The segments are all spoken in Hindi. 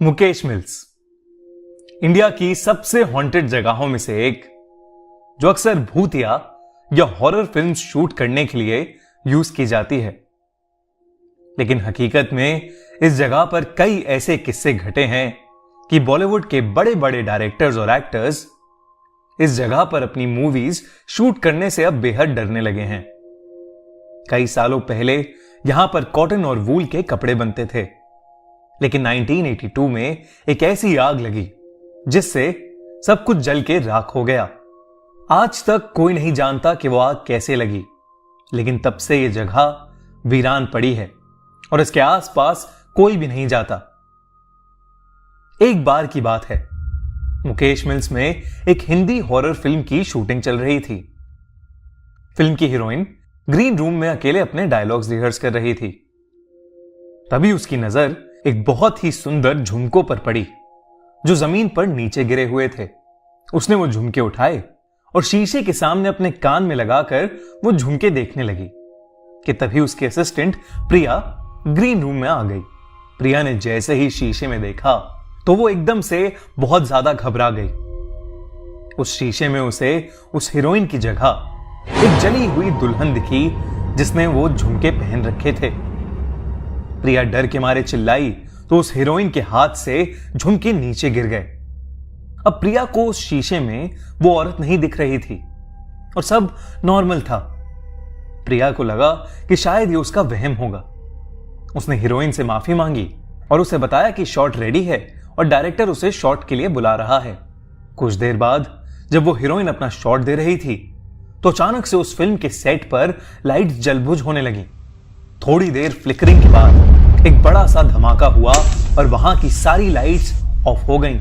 मुकेश मिल्स इंडिया की सबसे हॉन्टेड जगहों में से एक, जो अक्सर भूतिया या हॉरर फिल्म्स शूट करने के लिए यूज की जाती है। लेकिन हकीकत में इस जगह पर कई ऐसे किस्से घटे हैं कि बॉलीवुड के बड़े बड़े डायरेक्टर्स और एक्टर्स इस जगह पर अपनी मूवीज शूट करने से अब बेहद डरने लगे हैं। कई सालों पहले यहां पर कॉटन और वूल के कपड़े बनते थे, लेकिन 1982 में एक ऐसी आग लगी जिससे सब कुछ जल के राख हो गया। आज तक कोई नहीं जानता कि वो आग कैसे लगी, लेकिन तब से ये जगह वीरान पड़ी है और इसके आसपास कोई भी नहीं जाता। एक बार की बात है, मुकेश मिल्स में एक हिंदी हॉरर फिल्म की शूटिंग चल रही थी। फिल्म की हीरोइन ग्रीन रूम में अकेले अपने डायलॉग्स रिहर्स कर रही थी। तभी उसकी नजर एक बहुत ही सुंदर झुमकों पर पड़ी जो जमीन पर नीचे गिरे हुए थे। उसने वो झुमके उठाए और शीशे के सामने अपने कान में लगाकर वो झुमके देखने लगी कि तभी उसकी असिस्टेंट प्रिया ग्रीन रूम में आ गई। प्रिया ने जैसे ही शीशे में देखा तो वो एकदम से बहुत ज्यादा घबरा गई। उस शीशे में उसे उस हीरोइन की जगह एक जली हुई दुल्हन दिखी जिसने वो झुमके पहन रखे थे। प्रिया डर के मारे चिल्लाई तो उस हीरोइन के हाथ से झुमके नीचे गिर गए। अब प्रिया को उस शीशे में वो औरत नहीं दिख रही थी और सब नॉर्मल था। प्रिया को लगा कि शायद ये उसका वहम होगा। उसने हीरोइन से माफी मांगी और उसे बताया कि शॉट रेडी है और डायरेक्टर उसे शॉट के लिए बुला रहा है। कुछ देर बाद जब वो हीरोइन अपना शॉट दे रही थी तो अचानक से उस फिल्म के सेट पर लाइट जलबुझ होने लगी। थोड़ी देर फ्लिकरिंग के बाद एक बड़ा सा धमाका हुआ और वहां की सारी लाइट्स ऑफ हो गईं।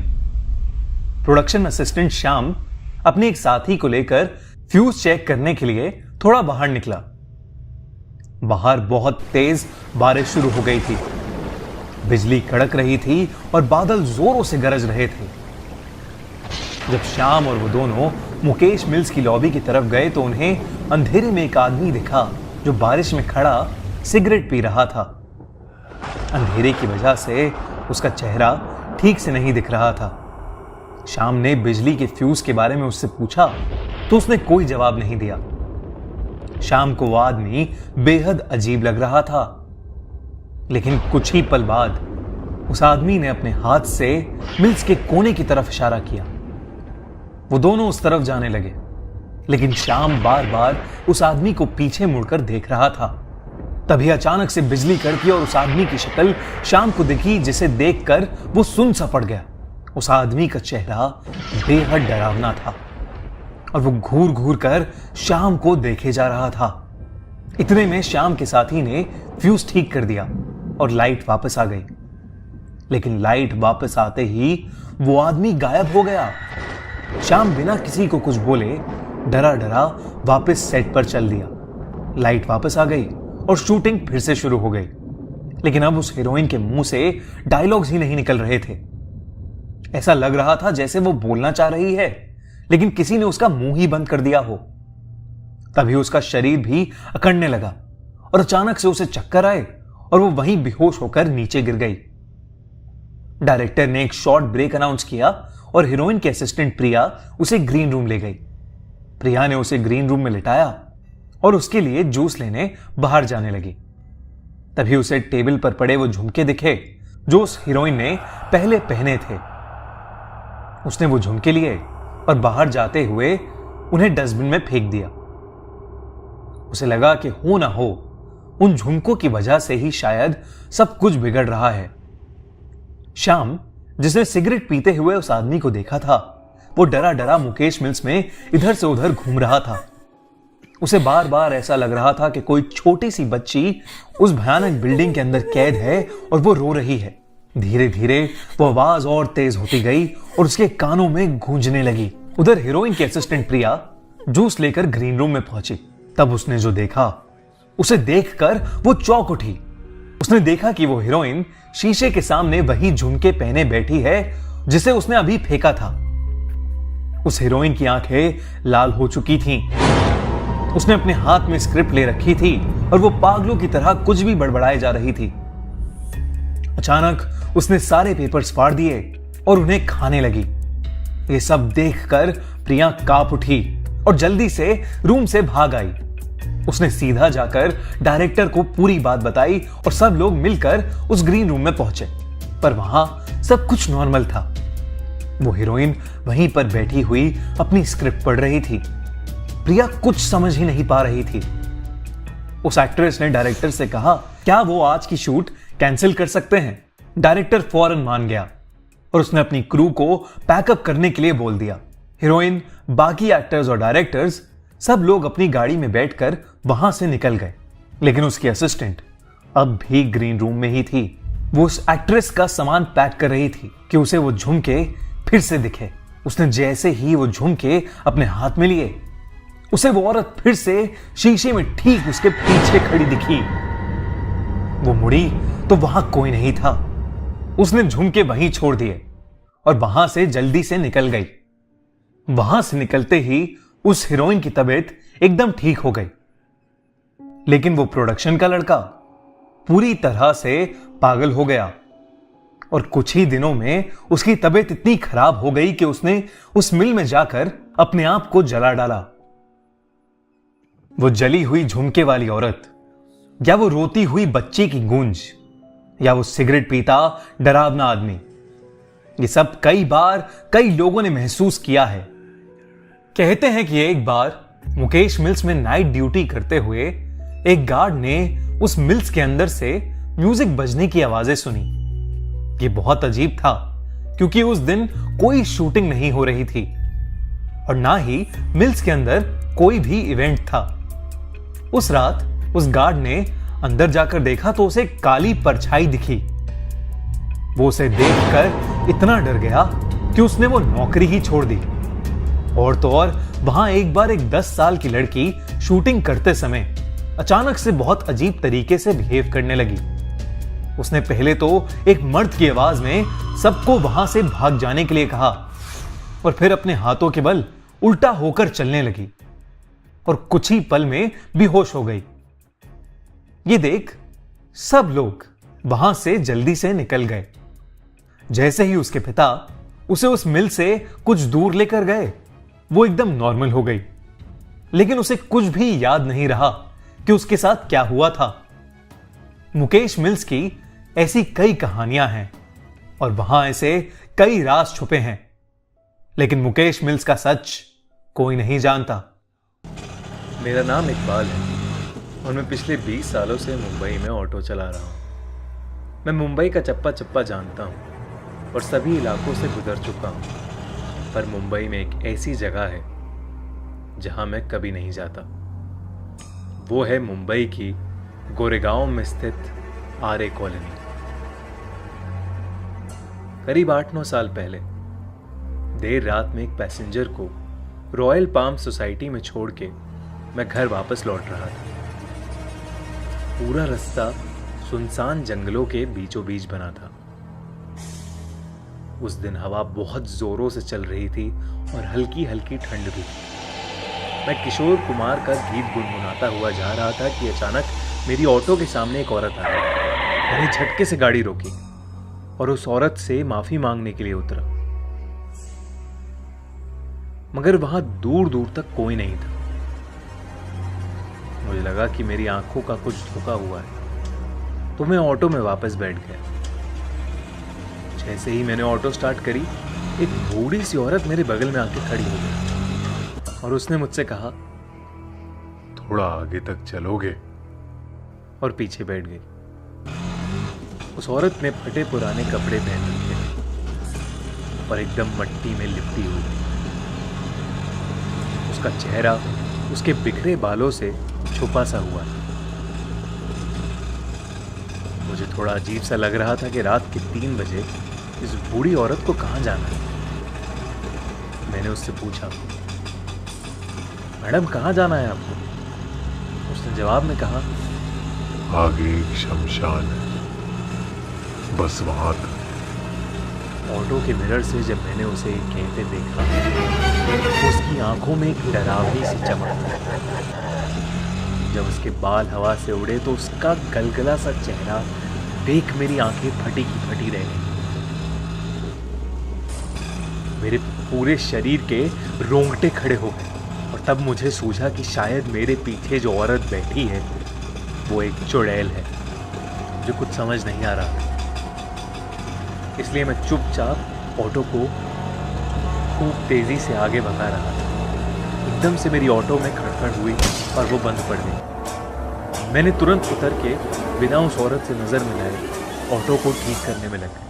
प्रोडक्शन असिस्टेंट श्याम अपने एक साथी को लेकर फ्यूज चेक करने के लिए थोड़ा बाहर निकला। बाहर बहुत तेज बारिश शुरू हो गई थी, बिजली कड़क रही थी और बादल जोरों से गरज रहे थे। जब श्याम और वो दोनों मुकेश मिल्स की लॉबी की तरफ गए तो उन्हें अंधेरे में एक आदमी दिखा जो बारिश में खड़ा सिगरेट पी रहा था। अंधेरे की वजह से उसका चेहरा ठीक से नहीं दिख रहा था। श्याम ने बिजली के फ्यूज के बारे में उससे पूछा तो उसने कोई जवाब नहीं दिया। श्याम को वो आदमी बेहद अजीब लग रहा था, लेकिन कुछ ही पल बाद उस आदमी ने अपने हाथ से मिल्स के कोने की तरफ इशारा किया। वो दोनों उस तरफ जाने लगे, लेकिन श्याम बार बार उस आदमी को पीछे मुड़कर देख रहा था। तभी अचानक से बिजली कड़की और उस आदमी की शक्ल श्याम को दिखी, जिसे देखकर वो सुन सा पड़ गया। उस आदमी का चेहरा बेहद डरावना था और वो घूर घूर कर श्याम को देखे जा रहा था। इतने में श्याम के साथी ने फ्यूज ठीक कर दिया और लाइट वापस आ गई, लेकिन लाइट वापस आते ही वो आदमी गायब हो गया। श्याम बिना किसी को कुछ बोले डरा डरा वापस सेट पर चल दिया। लाइट वापस आ गई और शूटिंग फिर से शुरू हो गई, लेकिन अब उस हीरोइन के मुंह से डायलॉग्स ही नहीं निकल रहे थे। ऐसा लग रहा था जैसे वो बोलना चाह रही है, लेकिन किसी ने उसका मुंह ही बंद कर दिया हो। तभी उसका शरीर भी अकड़ने लगा और अचानक से उसे चक्कर आए और वो वहीं बेहोश होकर नीचे गिर गई। डायरेक्टर ने एक शॉर्ट ब्रेक अनाउंस किया और हीरोइन के असिस्टेंट प्रिया उसे ग्रीन रूम ले गई। प्रिया ने उसे ग्रीन रूम में लिटाया और उसके लिए जूस लेने बाहर जाने लगी। तभी उसे टेबल पर पड़े वो झुमके दिखे जो उस हीरोइन ने पहले पहने थे। उसने वो झुमके लिए और बाहर जाते हुए उन्हें डस्टबिन में फेंक दिया। उसे लगा कि हो ना हो उन झुमकों की वजह से ही शायद सब कुछ बिगड़ रहा है। श्याम, जिसने सिगरेट पीते हुए उस आदमी को देखा था, वो डरा डरा मुकेश मिल्स में इधर से उधर घूम रहा था। उसे बार बार ऐसा लग रहा था कि कोई छोटी सी बच्ची उस भयानक बिल्डिंग के अंदर कैद है और वो रो रही है। धीरे धीरे वो आवाज और तेज होती गई और उसके कानों में गूंजने लगी। उधर हीरोइन की असिस्टेंट प्रिया जूस लेकर ग्रीन रूम में पहुंची। तब उसने जो देखा, उसे देखकर वो चौंक उठी। उसने देखा कि वो हीरोइन शीशे के सामने वही झुमके पहने बैठी है जिसे उसने अभी फेंका था। उस हीरोइन की आंखें लाल हो चुकी थीं। उसने अपने हाथ में स्क्रिप्ट ले रखी थी और वो पागलों की तरह कुछ भी बड़बड़ाए जा रही थी। अचानक उसने सारे पेपर्स फाड़ दिए और उन्हें खाने लगी। ये सब देखकर प्रिया कांप उठी और जल्दी से रूम से भाग आई। उसने सीधा जाकर डायरेक्टर को पूरी बात बताई और सब लोग मिलकर उस ग्रीन रूम में पहुंचे, पर वहां सब कुछ नॉर्मल था। वो हीरोइन वहीं पर बैठी हुई अपनी स्क्रिप्ट पढ़ रही थी। प्रिया कुछ समझ ही नहीं पा रही थी। उस एक्ट्रेस ने डायरेक्टर से कहा, क्या वो आज की शूट कैंसिल कर सकते हैं? डायरेक्टर फौरन मान गया और उसने अपनी क्रू को पैकअप करने के लिए बोल दिया। हीरोइन, बाकी एक्टर्स और डायरेक्टर्स सब लोग अपनी गाड़ी में बैठकर वहां से निकल गए, लेकिन उसकी असिस्टेंट अब भी ग्रीन रूम में ही थी। वो उस एक्ट्रेस का सामान पैक कर रही थी कि उसे वो झुमके फिर से दिखे। उसने जैसे ही वो झुमके अपने हाथ में लिए, उसे वो औरत फिर से शीशे में ठीक उसके पीछे खड़ी दिखी। वो मुड़ी तो वहां कोई नहीं था। उसने झुमके वहीं छोड़ दिए और वहां से जल्दी से निकल गई। वहां से निकलते ही उस हीरोइन की तबीयत एकदम ठीक हो गई, लेकिन वो प्रोडक्शन का लड़का पूरी तरह से पागल हो गया और कुछ ही दिनों में उसकी तबीयत इतनी खराब हो गई कि उसने उस मिल में जाकर अपने आप को जला डाला। वो जली हुई झुमके वाली औरत, या वो रोती हुई बच्ची की गूंज, या वो सिगरेट पीता डरावना आदमी, ये सब कई बार कई लोगों ने महसूस किया है। कहते हैं कि एक बार मुकेश मिल्स में नाइट ड्यूटी करते हुए एक गार्ड ने उस मिल्स के अंदर से म्यूजिक बजने की आवाजें सुनी। ये बहुत अजीब था क्योंकि उस दिन कोई शूटिंग नहीं हो रही थी और ना ही मिल्स के अंदर कोई भी इवेंट था। उस रात उस गार्ड ने अंदर जाकर देखा तो उसे काली परछाई दिखी। वो उसे देखकर इतना डर गया कि उसने वो नौकरी ही छोड़ दी। और तो और वहां एक बार एक 10 साल की लड़की शूटिंग करते समय अचानक से बहुत अजीब तरीके से बिहेव करने लगी। उसने पहले तो एक मर्द की आवाज में सबको वहां से भाग जाने के लिए कहा और फिर अपने हाथों के बल उल्टा होकर चलने लगी और कुछ ही पल में बेहोश हो गई। ये देख सब लोग वहां से जल्दी से निकल गए। जैसे ही उसके पिता उसे उस मिल से कुछ दूर लेकर गए, वो एकदम नॉर्मल हो गई, लेकिन उसे कुछ भी याद नहीं रहा कि उसके साथ क्या हुआ था। मुकेश मिल्स की ऐसी कई कहानियां हैं और वहां ऐसे कई राज छुपे हैं, लेकिन मुकेश मिल्स का सच कोई नहीं जानता। मेरा नाम इकबाल है और मैं पिछले 20 सालों से मुंबई में ऑटो चला रहा हूँ। मैं मुंबई का चप्पा चप्पा जानता हूँ और सभी इलाकों से गुजर चुका हूँ, पर मुंबई में एक ऐसी जगह है जहां मैं कभी नहीं जाता। वो है मुंबई की गोरेगांव में स्थित आरे कॉलोनी। करीब 8-9 साल पहले देर रात में एक पैसेंजर को रॉयल पाम सोसाइटी में छोड़ के मैं घर वापस लौट रहा था। पूरा रास्ता सुनसान जंगलों के बीचों बीच बना था। उस दिन हवा बहुत जोरों से चल रही थी और हल्की हल्की ठंड भी। मैं किशोर कुमार का गीत गुनगुनाता हुआ जा रहा था कि अचानक मेरी ऑटो के सामने एक औरत आई। मैंने झटके से गाड़ी रोकी और उस औरत से माफी मांगने के लिए उतरा, मगर वहां दूर दूर तक कोई नहीं था। मुझे लगा कि मेरी आंखों का कुछ धोखा हुआ है, तो मैं ऑटो में वापस बैठ गया। जैसे ही मैंने ऑटो स्टार्ट करी, एक बूढ़ी सी औरत मेरे बगल में आके खड़ी हो गई और उसने मुझसे कहा, थोड़ा आगे तक चलोगे? और पीछे बैठ गई। उस औरत ने फटे पुराने कपड़े पहन रखे थे और एकदम मिट्टी में लिपटी हुई। उसका चेहरा उसके बिखरे बालों से छुपा सा हुआ। मुझे थोड़ा अजीब सा लग रहा था कि रात के 3 बजे इस बूढ़ी औरत को कहां जाना है। मैंने उससे पूछा, मैडम कहां जाना है आपको? उसने जवाब में कहा, आगे एक शमशान है, बस वहां तक। ऑटो के मिरर से जब मैंने उसे कहते देखा, उसकी आंखों में एक डरावनी सी चमक थी। जब उसके बाल हवा से उड़े तो उसका गलगला सा चेहरा देख मेरी आंखें फटी की फटी रह गई। मेरे पूरे शरीर के रोंगटे खड़े हो गए और तब मुझे सूझा कि शायद मेरे पीछे जो औरत बैठी है वो एक चुड़ैल है। मुझे कुछ समझ नहीं आ रहा, इसलिए मैं चुपचाप ऑटो को खूब तेजी से आगे भगा रहा था। एकदम से मेरी ऑटो में खड़खड़ हुई और वो बंद पड़ गई। मैंने तुरंत उतर के बिना उस औरत से नजर मिलाए ऑटो को ठीक करने में लगा।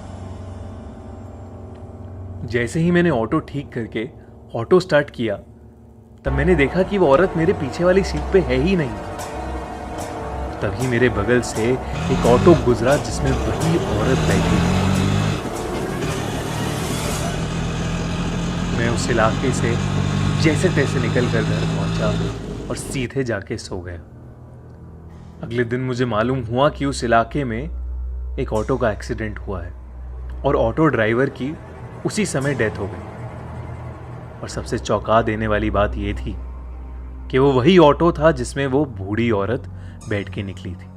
जैसे ही मैंने ऑटो ठीक करके ऑटो स्टार्ट किया तब मैंने देखा कि वो औरत मेरे पीछे वाली सीट पे है ही नहीं। तभी मेरे बगल से एक ऑटो गुजरा जिसमें वही औरत बैठी थी। मैं उस इलाके से जैसे तैसे निकल कर घर पहुंचा और सीधे जाके सो गया। अगले दिन मुझे मालूम हुआ कि उस इलाके में एक ऑटो का एक्सीडेंट हुआ है और ऑटो ड्राइवर की उसी समय डेथ हो गई। और सबसे चौंका देने वाली बात यह थी कि वो वही ऑटो था जिसमें वो बूढ़ी औरत बैठ के निकली थी।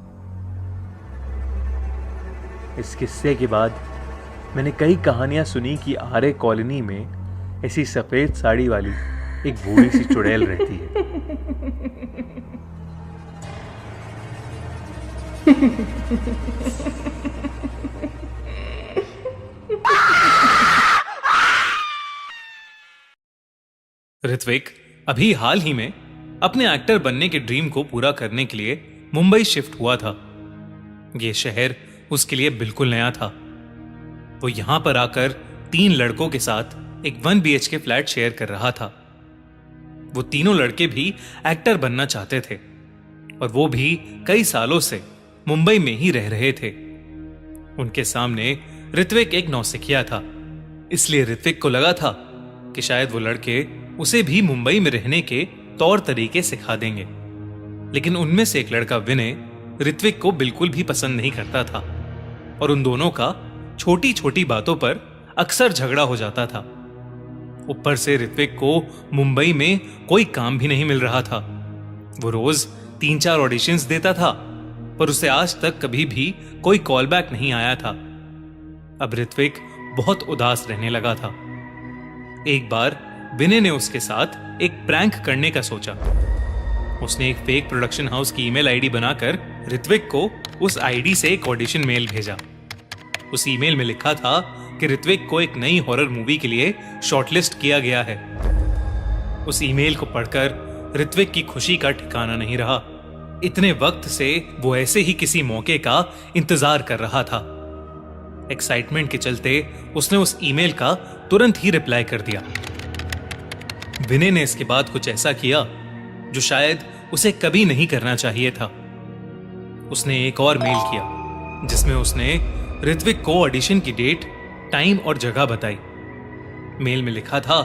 इस किस्से के बाद मैंने कई कहानियां सुनी कि आरे कॉलोनी में ऐसी सफेद साड़ी वाली एक बूढ़ी सी चुड़ैल रहती है। ऋत्विक अभी हाल ही में अपने एक्टर बनने के ड्रीम को पूरा करने के लिए मुंबई शिफ्ट हुआ था। यह शहर उसके लिए बिल्कुल नया था। वो यहां पर आकर 3 लड़कों के साथ एक 1 BHK फ्लैट शेयर कर रहा था। वो तीनों लड़के भी एक्टर बनना चाहते थे और वो भी कई सालों से मुंबई में ही रह रहे थे। उनके सामने ऋत्विक एक नौसिखिया था, इसलिए ऋत्विक को लगा था कि शायद वो लड़के उसे भी मुंबई में रहने के तौर तरीके सिखा देंगे। लेकिन उनमें से एक लड़का विनय ऋत्विक को बिल्कुल भी पसंद नहीं करता था और उन दोनों का छोटी छोटी बातों पर अक्सर झगड़ा हो जाता था। ऊपर से ऋत्विक को मुंबई में कोई काम भी नहीं मिल रहा था। वो रोज 3-4 ऑडिशंस देता था पर उसे आज तक कभी भी कोई कॉल बैक नहीं आया था। अब ऋत्विक बहुत उदास रहने लगा था। एक बार विनय ने उसके साथ एक प्रैंक करने का सोचा। उसने एक फेक प्रोडक्शन हाउस की ईमेल आईडी बनाकर ऋत्विक को उस आईडी से एक ऑडिशन मेल भेजा। उस ईमेल में लिखा था कि ऋत्विक को एक नई हॉरर मूवी के लिए शॉर्टलिस्ट किया गया है। उस ईमेल को पढ़कर ऋत्विक की खुशी का ठिकाना नहीं रहा। इतने वक्त से वो ऐसे ही किसी मौके का इंतजार कर रहा था। एक्साइटमेंट के चलते उसने उस ईमेल का तुरंत ही रिप्लाई कर दिया। विनय ने इसके बाद कुछ ऐसा किया जो शायद उसे कभी नहीं करना चाहिए था। उसने एक और मेल किया जिसमें उसने ऋत्विक को ऑडिशन की डेट, टाइम और जगह बताई। मेल में लिखा था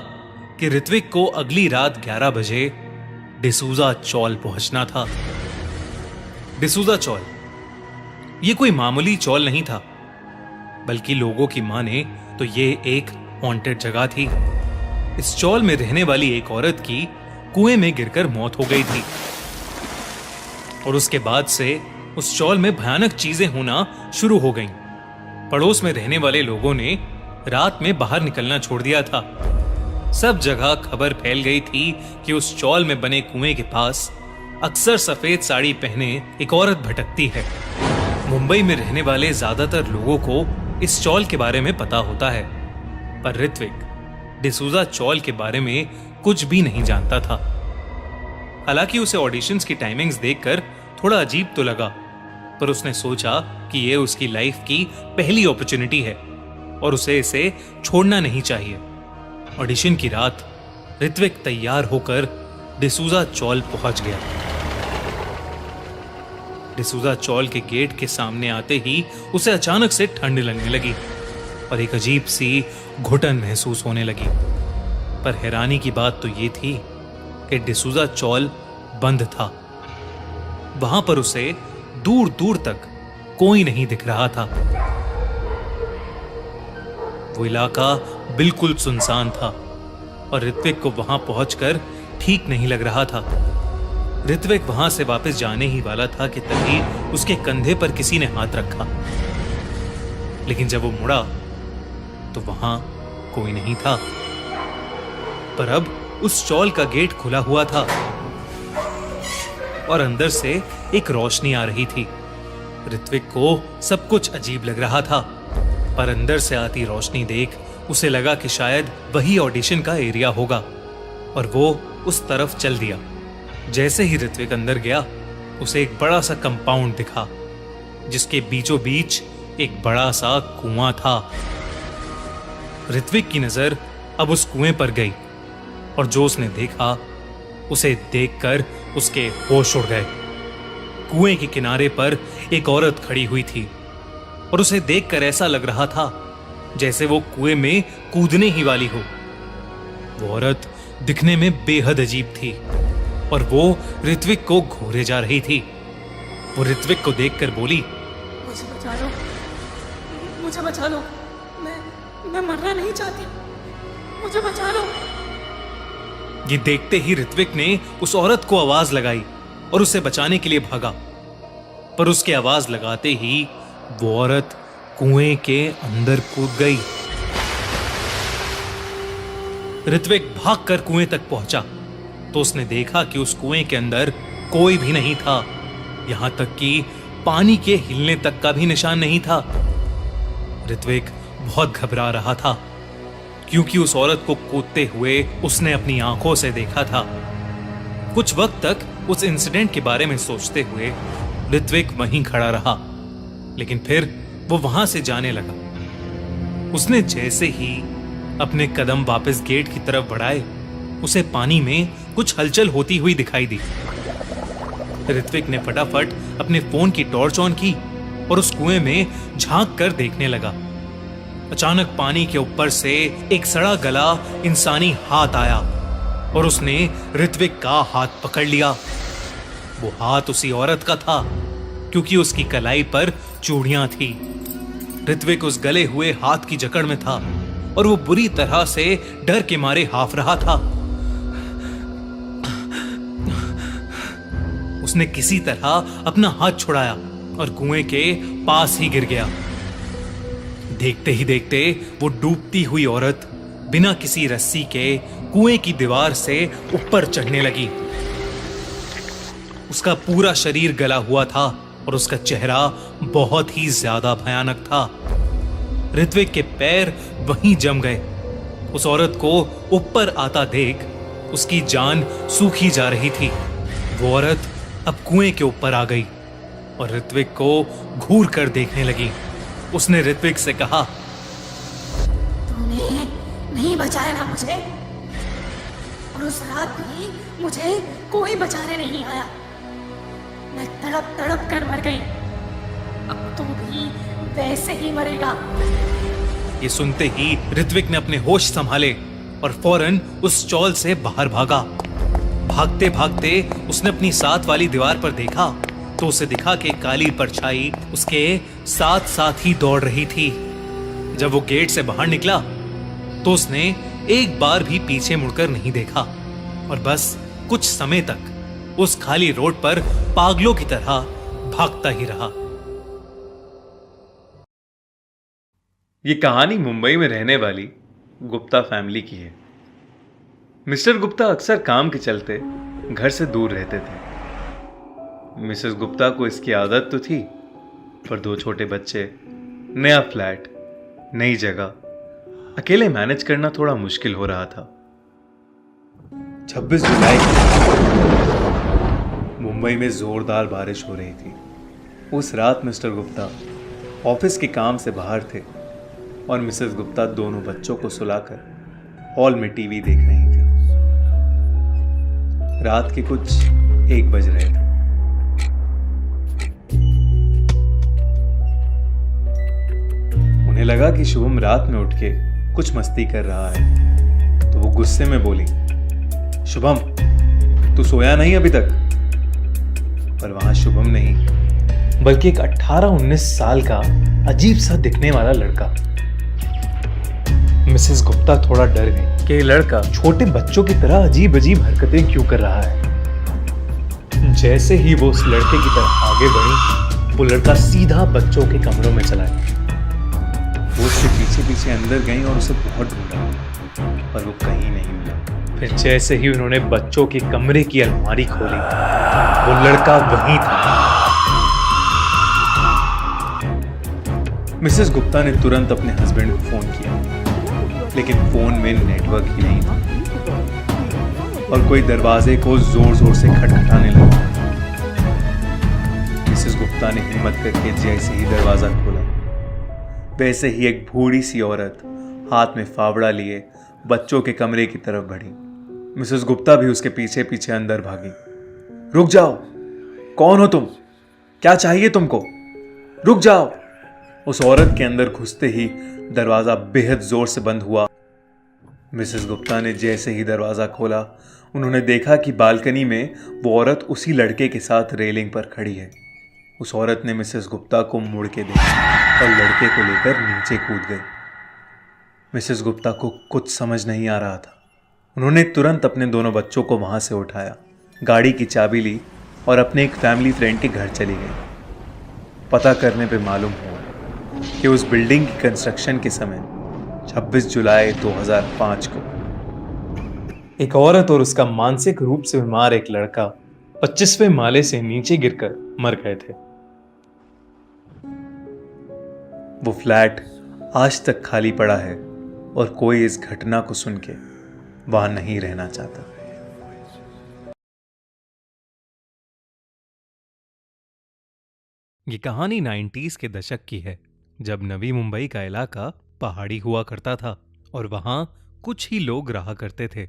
कि ऋत्विक को अगली रात 11 बजे डिसूजा चौल पहुंचना था। डिसूजा चौल ये कोई मामूली चौल नहीं था, बल्कि लोगों की माने तो ये एक हॉन्टेड जगह थी। इस चौल में रहने वाली एक औरत की कुएं में गिरकर मौत हो गई थी और उसके बाद से उस चौल में भयानक चीजें होना शुरू हो गईं। पड़ोस में रहने वाले लोगों ने रात में बाहर निकलना छोड़ दिया था। सब जगह खबर फैल गई थी कि उस चौल में बने कुएं के पास अक्सर सफेद साड़ी पहने एक औरत भटकती है। मुंबई में रहने वाले ज्यादातर लोगों को इस चौल के बारे में पता होता है, पर ऋत्विक डिसूजा चौल के बारे में कुछ भी नहीं जानता था। हालांकि उसे ऑडिशंस की टाइमिंग्स देखकर थोड़ा अजीब तो लगा, पर उसने सोचा कि यह उसकी लाइफ की पहली अपॉर्चुनिटी है और उसे इसे छोड़ना नहीं चाहिए। ऑडिशन की रात ऋत्विक तैयार होकर डिसूजा चौल पहुंच गया। डिसूजा चौल के गेट के सामने आते ही उसे अचानक से ठंड लगने लगी और एक अजीब सी घुटन महसूस होने लगी। पर हैरानी की बात तो ये थी कि डिसूजा चौल बंद था। वहां पर उसे दूर दूर तक कोई नहीं दिख रहा था। वो इलाका बिल्कुल सुनसान था और ऋत्विक को वहां पहुंचकर ठीक नहीं लग रहा था। ऋत्विक वहां से वापस जाने ही वाला था कि तभी उसके कंधे पर किसी ने हाथ रखा लेकिन जब वो मुड़ा तो वहां कोई नहीं था। पर अब उस स्टॉल का गेट खुला हुआ था और अंदर से एक रोशनी आ रही थी। ऋत्विक को सब कुछ अजीब लग रहा था, पर अंदर से आती रोशनी देख उसे लगा कि शायद वही ऑडिशन का एरिया होगा और वो उस तरफ चल दिया। जैसे ही ऋत्विक अंदर गया उसे एक बड़ा सा कंपाउंड दिखा जिसके बीचों बीच एक बड़ा सा कुआं था। ऋत्विक की नजर अब उस कुएं पर गई और जो उसने देखा उसे देखकर उसके होश उड़ गए। कुएं के किनारे पर एक औरत खड़ी हुई थी और उसे देखकर ऐसा लग रहा था जैसे वो कुएं में कूदने ही वाली हो। वो औरत दिखने में बेहद अजीब थी और वो ऋत्विक को घूरे जा रही थी। वो ऋत्विक को देखकर बोली, मुझे बचा लो, मुझे बचा लो, मैं मरना नहीं चाहती, मुझे बचा लो। ये देखते ही ऋत्विक ने उस औरत को आवाज लगाई और उसे बचाने के लिए भागा, पर उसकी आवाज लगाते ही वो औरत कुएं के अंदर कूद गई। ऋत्विक भागकर कुएं तक पहुंचा तो उसने देखा कि उस कुएं के अंदर कोई भी नहीं था, यहां तक कि पानी के हिलने तक का भी निशान नहीं था। ऋत्विक बहुत घबरा रहा था क्योंकि उस औरत को कूदते हुए उसने अपनी आंखों से देखा था। कुछ वक्त तक उस इंसिडेंट के बारे में सोचते हुए ऋत्विक वहीं खड़ा रहा, लेकिन फिर वो वहां से जाने लगा। उसने जैसे ही अपने कदम वापस गेट की तरफ बढ़ाए उसे पानी में कुछ हलचल होती हुई दिखाई दी। ऋत्विक ने फटाफट अपने फोन की टॉर्च ऑन की और उस कुएं में झांक कर देखने लगा। अचानक पानी के ऊपर से एक सड़ा गला इंसानी हाथ आया और उसने ऋत्विक का हाथ पकड़ लिया। वो हाथ उसी औरत का था क्योंकि उसकी कलाई पर चूड़ियां थी। ऋत्विक उस गले हुए हाथ की जकड़ में था और वो बुरी तरह से डर के मारे हाफ रहा था। उसने किसी तरह अपना हाथ छुड़ाया और कुएं के पास ही गिर गया। देखते ही देखते वो डूबती हुई औरत बिना किसी रस्सी के कुएं की दीवार से ऊपर चढ़ने लगी। उसका पूरा शरीर गला हुआ था और उसका चेहरा बहुत ही ज्यादा भयानक था। ऋत्विक के पैर वहीं जम गए। उस औरत को ऊपर आता देख उसकी जान सूखी जा रही थी। वो औरत अब कुएं के ऊपर आ गई और ऋत्विक को घूर कर देखने लगी। उसने ऋत्विक से कहा, तूने नहीं बचाया ना मुझे, और उस रात भी मुझे कोई बचाने नहीं आया। मैं तड़प तड़प कर मर गई, अब तू भी वैसे ही मरेगा। ये सुनते ही ऋत्विक ने अपने होश संभाले और फौरन उस स्टॉल से बाहर भागा। भागते भागते उसने अपनी साथ वाली दीवार पर देखा तो उसे दिखा कि काली परछाई उसके साथ साथ ही दौड़ रही थी। जब वो गेट से बाहर निकला तो उसने एक बार भी पीछे मुड़कर नहीं देखा और बस कुछ समय तक उस खाली रोड पर पागलों की तरह भागता ही रहा। ये कहानी मुंबई में रहने वाली गुप्ता फैमिली की है। मिस्टर गुप्ता अक्सर काम के चलते घर से दूर रहते थे। मिसेस गुप्ता को इसकी आदत तो थी, पर 2 छोटे बच्चे, नया फ्लैट, नई जगह, अकेले मैनेज करना थोड़ा मुश्किल हो रहा था। 26 जुलाई मुंबई में जोरदार बारिश हो रही थी। उस रात मिस्टर गुप्ता ऑफिस के काम से बाहर थे और मिसेस गुप्ता दोनों बच्चों को सुलाकर हॉल में टीवी देख रही थी। रात के कुछ 1 बज रहे थे। उन्हें लगा कि शुभम रात में उठ के कुछ मस्ती कर रहा है, तो वो गुस्से में बोली, शुभम, तू सोया नहीं अभी तक? पर वहां शुभम नहीं, बल्कि एक 18-19 साल का अजीब सा दिखने वाला लड़का। मिसेस गुप्ता थोड़ा डर गई कि ये लड़का छोटे बच्चों की तरह अजीब अजीब हरकतें क्यों कर रहा है। जैसे ही वो उस लड़के की तरफ आगे बढ़ी, वो लड़का सीधा बच्चों के कमरों में चला गया। उसके पीछे पीछे अंदर गई और उसे बहुत ढूंढा, पर वो कहीं नहीं मिला। फिर जैसे ही उन्होंने बच्चों के कमरे की अलमारी खोली, वो लड़का वहीं था। मिसेस गुप्ता ने तुरंत अपने हस्बैंड को फोन किया, लेकिन फोन में नेटवर्क ही नहीं था और कोई दरवाजे को जोर जोर से खटखटाने लगा। मिसेस गुप्ता ने हिम्मत करके जैसे ही दरवाजा खोला, वैसे ही एक बूढ़ी सी औरत हाथ में फावड़ा लिए बच्चों के कमरे की तरफ बढ़ी। मिसेस गुप्ता भी उसके पीछे पीछे अंदर भागी। रुक जाओ, कौन हो तुम? क्या चाहिए तुमको? रुक जाओ। उस औरत के अंदर घुसते ही दरवाजा बेहद जोर से बंद हुआ। मिसेस गुप्ता ने जैसे ही दरवाजा खोला, उन्होंने देखा कि बालकनी में वो औरत उसी लड़के के साथ रेलिंग पर खड़ी है। उस औरत ने मिसेस गुप्ता को मुड़ के देखा और लड़के को लेकर नीचे कूद गई। मिसेस गुप्ता को कुछ समझ नहीं आ रहा था। उन्होंने तुरंत अपने दोनों बच्चों को वहां से उठाया, गाड़ी की चाबी ली और अपने एक फैमिली फ्रेंड के घर चली गई। पता करने पे मालूम हुआ कि उस बिल्डिंग की कंस्ट्रक्शन के समय 26 जुलाई 2005 को एक औरत और उसका मानसिक रूप से बीमार एक लड़का 25वें माले से नीचे गिरकर मर गए थे। वो फ्लैट आज तक खाली पड़ा है और कोई इस घटना को सुन के वहां नहीं रहना चाहता। ये कहानी 90s के दशक की है, जब नवी मुंबई का इलाका पहाड़ी हुआ करता था और वहां कुछ ही लोग रहा करते थे।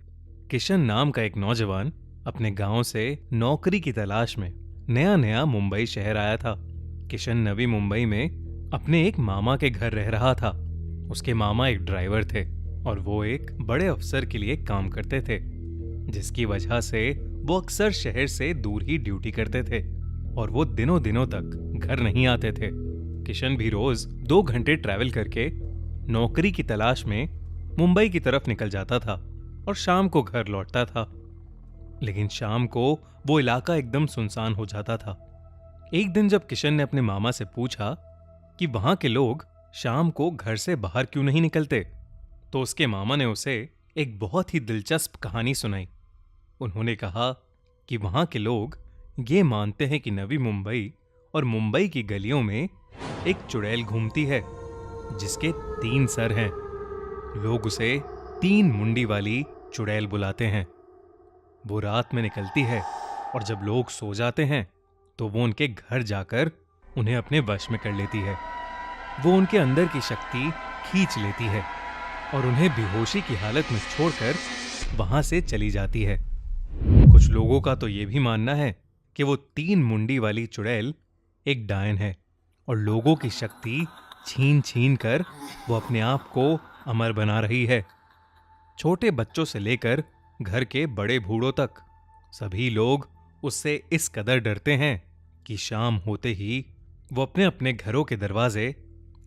किशन नाम का एक नौजवान अपने गांव से नौकरी की तलाश में नया नया मुंबई शहर आया था। किशन नवी मुंबई में अपने एक मामा के घर रह रहा था। उसके मामा एक ड्राइवर थे और वो एक बड़े अफसर के लिए काम करते थे, जिसकी वजह से वो अक्सर शहर से दूर ही ड्यूटी करते थे और वो दिनों दिनों तक घर नहीं आते थे। किशन भी रोज 2 घंटे ट्रैवल करके नौकरी की तलाश में मुंबई की तरफ निकल जाता था और शाम को घर लौटता था। लेकिन शाम को वो इलाका एकदम सुनसान हो जाता था। एक दिन जब किशन ने अपने मामा से पूछा कि वहां के लोग शाम को घर से बाहर क्यों नहीं निकलते, तो उसके मामा ने उसे एक बहुत ही दिलचस्प कहानी सुनाई। उन्होंने कहा कि वहां के लोग ये मानते हैं कि नवी मुंबई और मुंबई की गलियों में एक चुड़ैल घूमती है जिसके 3 सर हैं। लोग उसे 3 मुंडी वाली चुड़ैल बुलाते हैं। वो रात में निकलती है और जब लोग सो जाते हैं तो वो उनके घर जाकर उन्हें अपने वश में कर लेती है। वो उनके अंदर की शक्ति खींच लेती है और उन्हें बेहोशी की हालत में छोड़कर वहां से चली जाती है। कुछ लोगों का तो ये भी मानना है कि वो 3 मुंडी वाली चुड़ैल एक डायन है और लोगों की शक्ति छीन छीन कर वो अपने आप को अमर बना रही है। छोटे बच्चों से लेकर घर के बड़े बूढ़ों तक सभी लोग उससे इस कदर डरते हैं कि शाम होते ही वो अपने अपने घरों के दरवाजे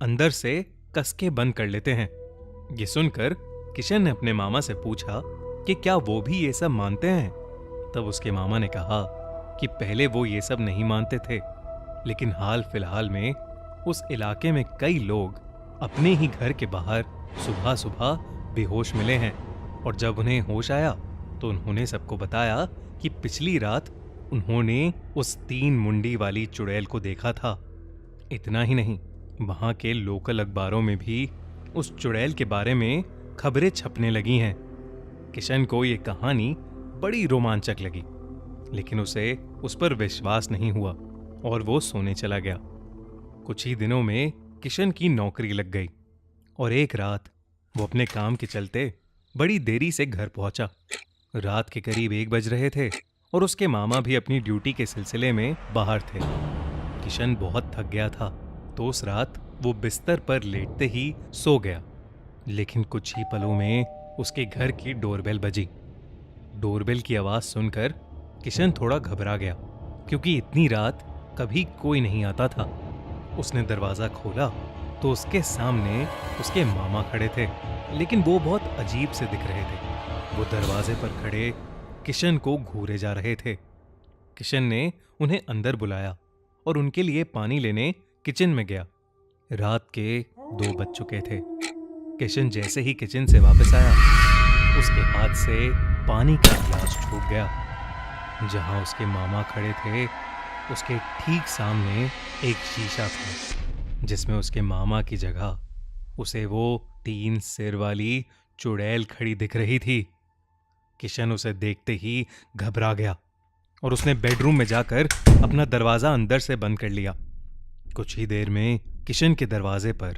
अंदर से कसके बंद कर लेते हैं। ये सुनकर किशन ने अपने मामा से पूछा कि क्या वो भी ये सब मानते हैं। तब उसके मामा ने कहा कि पहले वो ये सब नहीं मानते थे, लेकिन हाल फिलहाल में उस इलाके में कई लोग अपने ही घर के बाहर सुबह सुबह बेहोश मिले हैं और जब उन्हें होश आया तो उन्होंने सबको बताया कि पिछली रात उन्होंने उस 3 मुंडी वाली चुड़ैल को देखा था। इतना ही नहीं, वहां के लोकल अखबारों में भी उस चुड़ैल के बारे में खबरें छपने लगी हैं। किशन को ये कहानी बड़ी रोमांचक लगी, लेकिन उसे उस पर विश्वास नहीं हुआ और वो सोने चला गया। कुछ ही दिनों में किशन की नौकरी लग गई और एक रात वो अपने काम के चलते बड़ी देरी से घर पहुंचा। रात के करीब 1 बज रहे थे और उसके मामा भी अपनी ड्यूटी के सिलसिले में बाहर थे। किशन बहुत थक गया था तो उस रात वो बिस्तर पर लेटते ही सो गया। लेकिन कुछ ही पलों में उसके घर की डोरबेल बजी। डोरबेल की आवाज सुनकर किशन थोड़ा घबरा गया, क्योंकि इतनी रात कभी कोई नहीं आता था। उसने दरवाजा खोला तो उसके सामने उसके मामा खड़े थे, लेकिन वो बहुत अजीब से दिख रहे थे। वो दरवाजे पर खड़े किशन को घूरे जा रहे थे। किशन ने उन्हें अंदर बुलाया और उनके लिए पानी लेने किचन में गया। रात के 2 बज चुके थे। किशन जैसे ही किचन से वापस आया, उसके हाथ से पानी का गिलास छूट गया। जहां उसके मामा खड़े थे, उसके ठीक सामने एक शीशा था जिसमें उसके मामा की जगह उसे वो 3 सिर वाली चुड़ैल खड़ी दिख रही थी। किशन उसे देखते ही घबरा गया और उसने बेडरूम में जाकर अपना दरवाजा अंदर से बंद कर लिया। कुछ ही देर में किशन के दरवाजे पर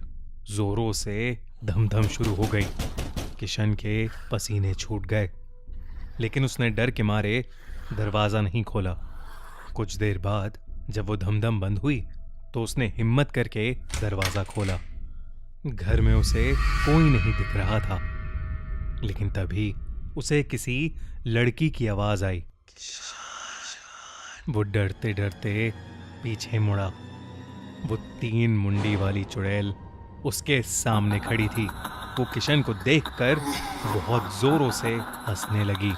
जोरों से धमधम शुरू हो गई। किशन के पसीने छूट गए, लेकिन उसने डर के मारे दरवाजा नहीं खोला। कुछ देर बाद जब वो धमधम बंद हुई तो उसने हिम्मत करके दरवाजा खोला। घर में उसे कोई नहीं दिख रहा था, लेकिन तभी उसे किसी लड़की की आवाज आई। वो डरते डरते पीछे मुड़ा। वो 3 मुंडी वाली चुड़ैल उसके सामने खड़ी थी। वो किशन को देखकर बहुत जोरों से हंसने लगी।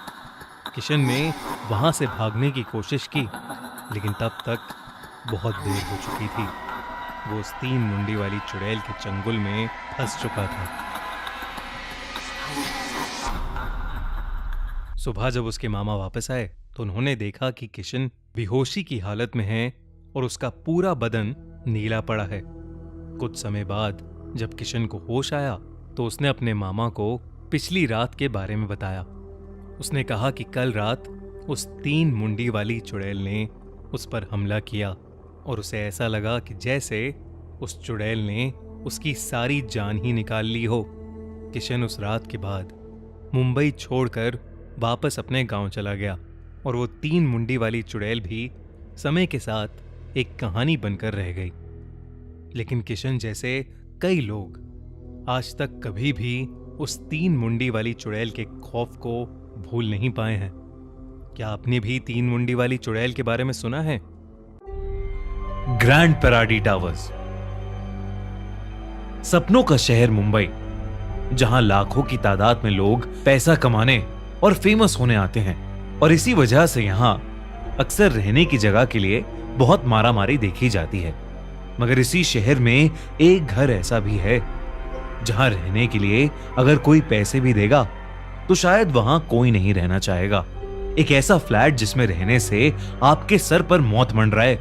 किशन ने वहां से भागने की कोशिश की, लेकिन तब तक बहुत देर हो चुकी थी। वो उस 3 मुंडी वाली चुड़ैल के चंगुल में फंस चुका था। सुबह जब उसके मामा वापस आए तो उन्होंने देखा कि किशन बेहोशी की हालत में है और उसका पूरा बदन नीला पड़ा है। कुछ समय बाद जब किशन को होश आया तो उसने अपने मामा को पिछली रात के बारे में बताया। उसने कहा कि कल रात उस 3 मुंडी वाली चुड़ैल ने उस पर हमला किया और उसे ऐसा लगा कि जैसे उस चुड़ैल ने उसकी सारी जान ही निकाल ली हो। किशन उस रात के बाद मुंबई छोड़कर वापस अपने गांव चला गया और वो 3 मुंडी वाली चुड़ैल भी समय के साथ एक कहानी बनकर रह गई। लेकिन किशन जैसे कई लोग आज तक कभी भी उस 3 मुंडी वाली चुड़ैल के खौफ को भूल नहीं पाए हैं। क्या आपने भी 3 मुंडी वाली चुड़ैल के बारे में सुना है? ग्रैंड पैराडी टावर्स, सपनों का शहर मुंबई, जहां लाखों की तादाद में लोग पैसा कमाने और फेमस होने आते हैं, और इसी वजह से यहां अक्सर रहने की जगह के लिए बहुत मारामारी देखी जाती है। मगर इसी शहर में एक घर ऐसा भी है जहां रहने के लिए अगर कोई पैसे भी देगा तो शायद वहां कोई नहीं रहना चाहेगा। एक ऐसा फ्लैट जिसमें रहने से आपके सर पर मौत मंडराए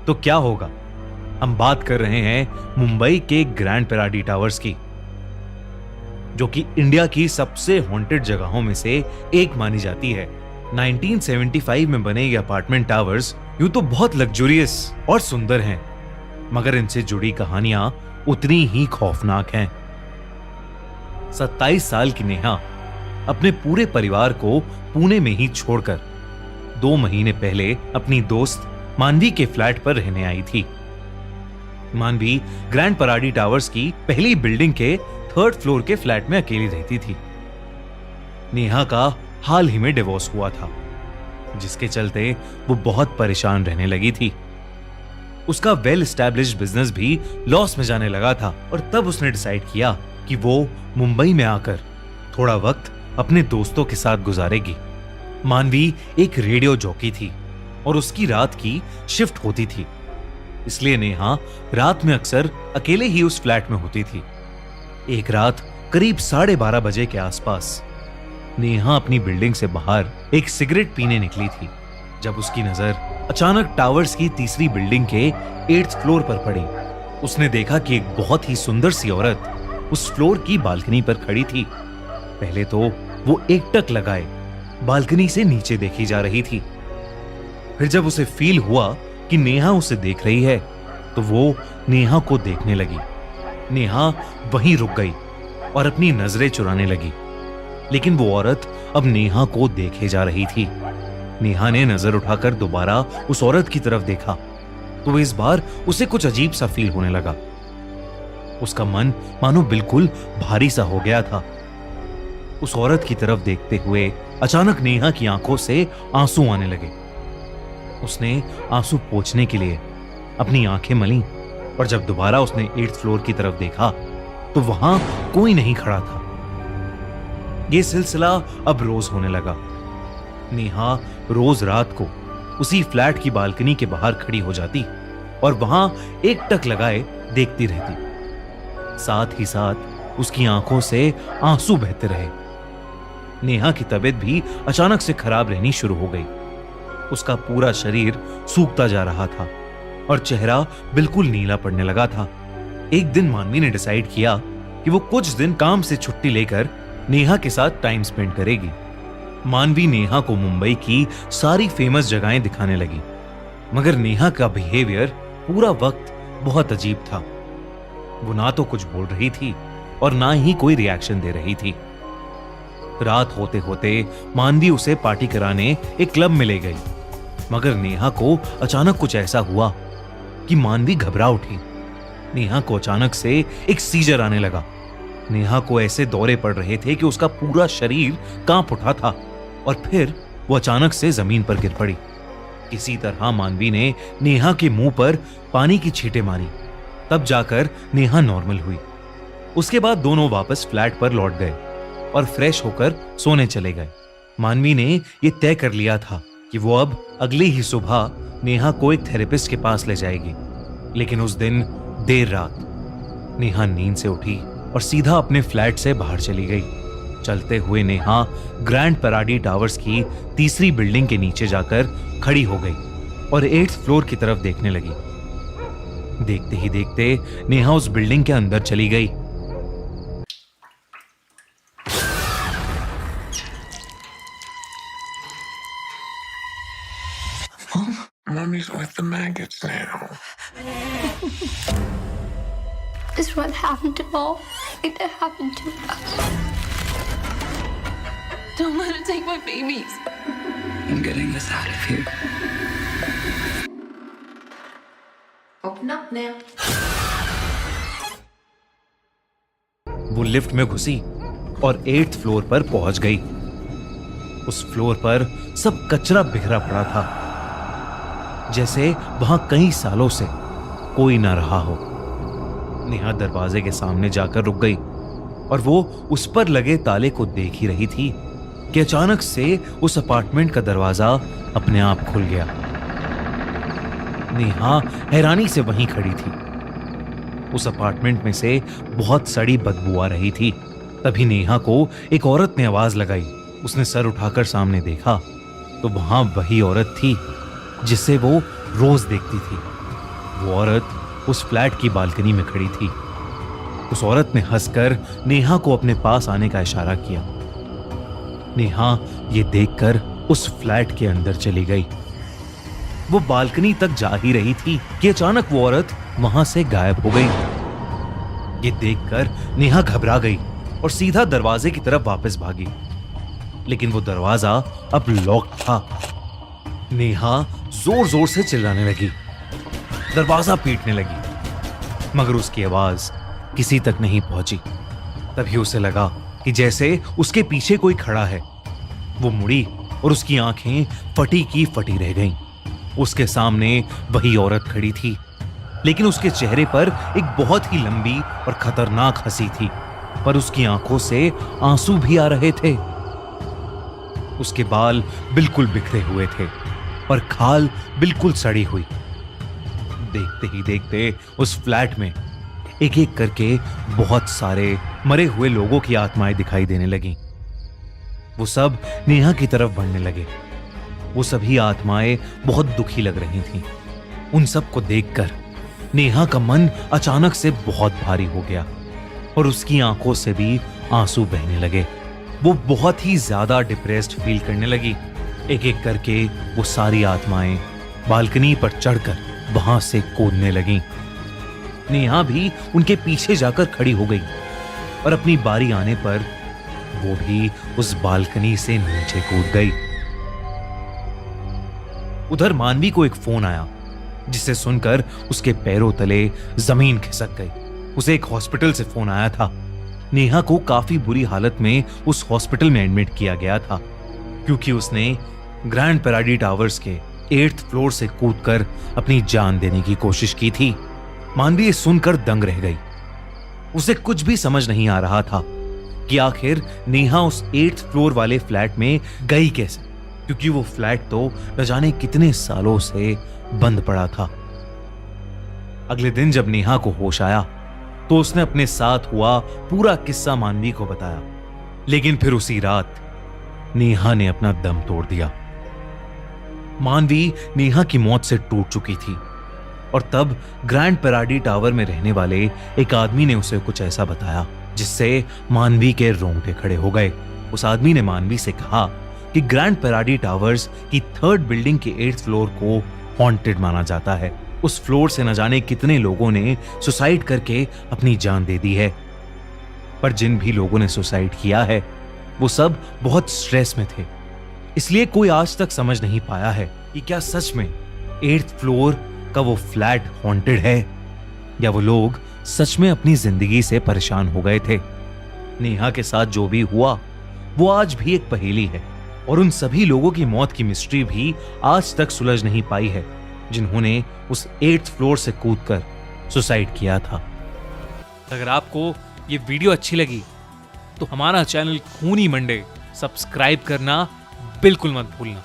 तो क्या होगा? हम बात कर रहे हैं मुंबई के ग्रैंड पैराडी टावर्स की, जो कि इंडिया की सबसे हॉन्टेड जगहों में से एक मानी जाती है। 1975 में बने ये अपार्टमेंट टावर्स यूं तो बहुत लग्जूरियस और सुंदर हैं, मगर इनसे जुड़ी कहानियां उतनी ही खौफनाक हैं। 27 साल की नेहा अपने पूरे परिवार को पुणे में ही छोड़कर 2 महीने पहले अपनी दोस्त मानवी के फ्लैट पर रहने आई थी। मानवी ग्रैंड पैराडी टावर्स की पहली बिल्डिंग के 3rd फ्लोर के फ्लैट में अकेली रहती थी। नेहा का हाल ही में डिवोर्स हुआ था, जिसके चलते वो बहुत परेशान रहने लगी थी। उसका वेल एस्टैब्लिश्ड बिजनेस भी लॉस में जाने लगा था, और तब उसने डिसाइड किया कि वो मुंबई में आकर थोड़ा वक्त अपने दोस्तों के साथ गुजारेगी। मानवी एक रेडियो जॉकी थी और उसकी रात की शिफ्ट होती थी, इसलिए नेहा रात में अक्सर अकेले ही उस फ्लैट में होती थी। एक रात करीब 12:30 बजे के आसपास नेहा अपनी बिल्डिंग से बाहर एक सिगरेट पीने निकली थी, जब उसकी नजर अचानक टावर्स की 3री बिल्डिंग के 8th फ्लोर पर पड़ी। उसने देखा कि एक बहुत ही सुंदर सी औरत उस फ्लोर की बालकनी पर खड़ी थी। पहले तो वो एकटक लगाए बालकनी से नीचे देखी जा रही थी। फिर जब उसे फील हुआ कि नेहा उसे देख रही है तो वो नेहा को देखने लगी। नेहा वहीं रुक गई और अपनी नजरें चुराने लगी, लेकिन वो औरत अब नेहा को देखे जा रही थी। नेहा ने नजर उठाकर दोबारा उस औरत की तरफ देखा तो इस बार उसे कुछ अजीब सा फील होने लगा। उसका मन मानो बिल्कुल भारी सा हो गया था। उस औरत की तरफ देखते हुए अचानक नेहा की आंखों से आंसू आने लगे। उसने आंसू पोंछने के लिए अपनी आंखें मली, और जब दोबारा उसने 8th फ्लोर की तरफ देखा तो वहां कोई नहीं खड़ा था। यह सिलसिला अब रोज होने लगा। नेहा रोज रात को उसी फ्लैट की बालकनी के बाहर खड़ी हो जाती और वहां एकटक लगाए देखती रहती। साथ ही साथ उसकी आंखों से आंसू बहते रहे। नेहा की तबीयत भी अचानक से खराब रहनी शुरू हो गई। उसका पूरा शरीर सूखता जा रहा था और चेहरा बिल्कुल नीला पड़ने लगा था। एक दिन मानवी ने डिसाइड किया कि वो कुछ दिन काम से छुट्टी लेकर नेहा के साथ टाइम स्पेंड करेगी। मानवी नेहा को मुंबई की सारी फेमस जगहें दिखाने लगी, मगर नेहा का बिहेवियर पूरा वक्त बहुत अजीब था। वो ना तो कुछ बोल रही थी और ना ही कोई रिएक्शन दे रही थी। रात होते होते मानवी उसे पार्टी कराने एक क्लब में ले गई, मगर नेहा को अचानक कुछ ऐसा हुआ कि मानवी घबरा उठी। नेहा को अचानक से एक सीजर आने लगा। नेहा को ऐसे दौरे पड़ रहे थे कि उसका पूरा शरीर कांप उठा था और फिर वो अचानक से जमीन पर गिर पड़ी। किसी तरह मानवी ने नेहा के मुंह पर पानी की छींटें मारी, तब जाकर नेहा नॉर्मल हुई। उसके बाद दोनों वापस फ्लैट पर लौट गए और फ्रेश होकर सोने चले गए। मानवी ने यह तय कर लिया था कि वो अब अगली ही सुबह नेहा को एक थेरेपिस्ट के पास ले जाएगी। लेकिन उस दिन देर रात नेहा नींद से उठी और सीधा अपने फ्लैट से बाहर चली गई। चलते हुए नेहा ग्रैंड पैराडी टावर्स की तीसरी बिल्डिंग के नीचे जाकर खड़ी हो गई और 8th फ्लोर की तरफ देखने लगी। देखते ही देखते नेहा उस बिल्डिंग के अंदर चली गई। Mommy's with the maggots now. This is what happened to all. It happened to us. Don't let her take my babies. I'm getting us out of here. Open up now. वो लिफ्ट में घुसी और 8th फ्लोर पर पहुंच गई। उस फ्लोर पर सब कचरा बिखरा पड़ा था, जैसे वहां कई सालों से कोई ना रहा हो। नेहा दरवाजे के सामने जाकर रुक गई और वो उस पर लगे ताले को देख ही रही थी कि अचानक से उस अपार्टमेंट का दरवाजा अपने आप खुल गया। नेहा हैरानी से वहीं खड़ी थी। उस अपार्टमेंट में से बहुत सड़ी बदबू आ रही थी। तभी नेहा को एक औरत ने आवाज लगाई। उसने सर उठाकर सामने देखा तो वहां वही औरत थी जिसे वो रोज देखती थी। वो औरत उस फ्लैट की बालकनी में खड़ी थी। उस औरत ने हंसकर नेहा को अपने पास आने का इशारा किया। नेहा ये देखकर उस फ्लैट के अंदर चली गई। वो बालकनी तक जा ही रही थी कि अचानक वो औरत वहां से गायब हो गई। ये देखकर नेहा घबरा गई और सीधा दरवाजे की तरफ वापस भागी, लेकिन वो दरवाजा अब लॉक था। नेहा जोर जोर से चिल्लाने लगी, दरवाजा पीटने लगी, मगर उसकी आवाज किसी तक नहीं पहुंची। तभी उसे लगा कि जैसे उसके पीछे कोई खड़ा है। वो मुड़ी और उसकी आंखें फटी की फटी रह गईं। उसके सामने वही औरत खड़ी थी, लेकिन उसके चेहरे पर एक बहुत ही लंबी और खतरनाक हंसी थी, पर उसकी आंखों से आंसू भी आ रहे थे। उसके बाल बिल्कुल बिखरे हुए थे और खाल बिल्कुल सड़ी हुई। देखते ही देखते उस फ्लैट में एक एक करके बहुत सारे मरे हुए लोगों की आत्माएं दिखाई देने लगीं। वो सब नेहा की तरफ बढ़ने लगे। वो सभी आत्माएं बहुत दुखी लग रही थीं। उन सब को देखकर नेहा का मन अचानक से बहुत भारी हो गया और उसकी आंखों से भी आंसू बहने लगे। वो बहुत ही ज्यादा डिप्रेस्ड फील करने लगी। एक एक करके वो सारी आत्माएं बालकनी पर चढ़कर वहां से कूदने लगीं। नेहा भी उनके पीछे जाकर खड़ी हो गई और अपनी बारी आने पर वो भी उस बालकनी से नीचे कूद गई। उधर मानवी को एक फोन आया, जिसे सुनकर उसके पैरों तले जमीन खिसक गई। उसे एक हॉस्पिटल से फोन आया था। नेहा को काफी बुरी हालत में उस हॉस्पिटल में एडमिट किया गया था, क्योंकि उसने ग्रैंड पैराडी टावर्स के 8th फ्लोर से कूदकर अपनी जान देने की कोशिश की थी। मानवी ये सुनकर दंग रह गई। उसे कुछ भी समझ नहीं आ रहा था कि आखिर नेहा उस 8th फ्लोर वाले फ्लैट में गई कैसे, क्योंकि वो फ्लैट तो न जाने कितने सालों से बंद पड़ा था। अगले दिन जब नेहा को होश आया तो उसने अपने साथ हुआ पूरा किस्सा मानवी को बताया। लेकिन फिर उसी रात नेहा ने अपना दम तोड़ दिया। मानवी नेहा की मौत से टूट चुकी थी और तब ग्रैंड पैराडी टावर में रहने वाले एक आदमी ने उसे कुछ ऐसा बताया जिससे मानवी के रोंगटे खड़े हो गए। उस आदमी ने मानवी से कहा कि ग्रैंड पैराडी टावर्स की 3rd बिल्डिंग के 8th फ्लोर को हॉन्टेड माना जाता है। उस फ्लोर से न जाने कितने लोगों ने सुसाइड करके अपनी जान दे दी है, पर जिन भी लोगों ने सुसाइड किया है वो सब बहुत स्ट्रेस में थे, इसलिए कोई आज तक समझ नहीं पाया है कि क्या सच में 8th फ्लोर का वो फ्लैट हॉन्टेड है या वो लोग सच में अपनी जिंदगी से परेशान हो गए थे। नेहा के साथ जो भी हुआ वो आज भी एक पहेली है और उन सभी लोगों की मौत की मिस्ट्री भी आज तक सुलझ नहीं पाई है जिन्होंने उस 8th फ्लोर से कूदकर सुसाइड किया था। अगर आपको ये वीडियो अच्छी लगी तो हमारा चैनल खूनी मंडे सब्सक्राइब करना बिल्कुल मत भूलना।